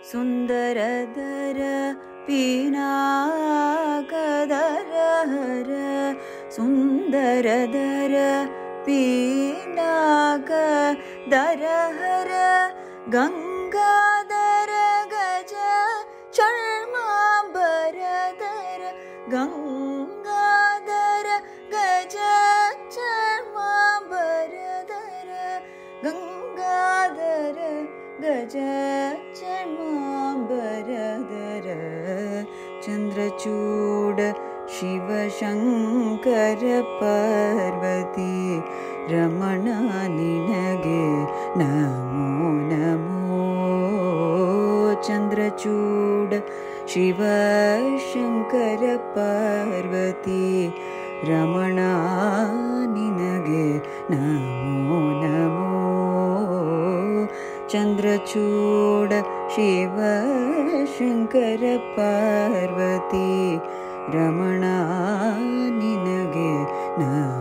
ಸುಂದರದರ ಪಿನಾಕದರ ಹರ ಸುಂದರದರ ಪಿನಾಕದರ ಹರ ಗಂಗಾಧರ ಗಜ ಚರ್ಮಾಂಬರಧರ ಗಂಗಾಧರ ಗಜ ಚರ್ಮಾಂಬರಧರ ಗಂಗಾಧರ ಗಜ ಚರ್ಮಾಂಬರಧರ ಚಂದ್ರಚೂಡ ಶಿವಶಂಕರ ಪಾರ್ವತಿ ರಮಣ ನಿನಗೆ ನಮೋ ನಮೋ ಚಂದ್ರಚೂಡ ಶಿವಶಂಕರ ಪಾರ್ವತಿ ರಮಣ ನಿನಗೆ ನಮೋ ನಮೋ ಚಂದ್ರಚೂಡ ಶಿವಶಂಕರ ಪಾರ್ವತಿ ರಮಣ ನಿನಗೆ ನಮೋ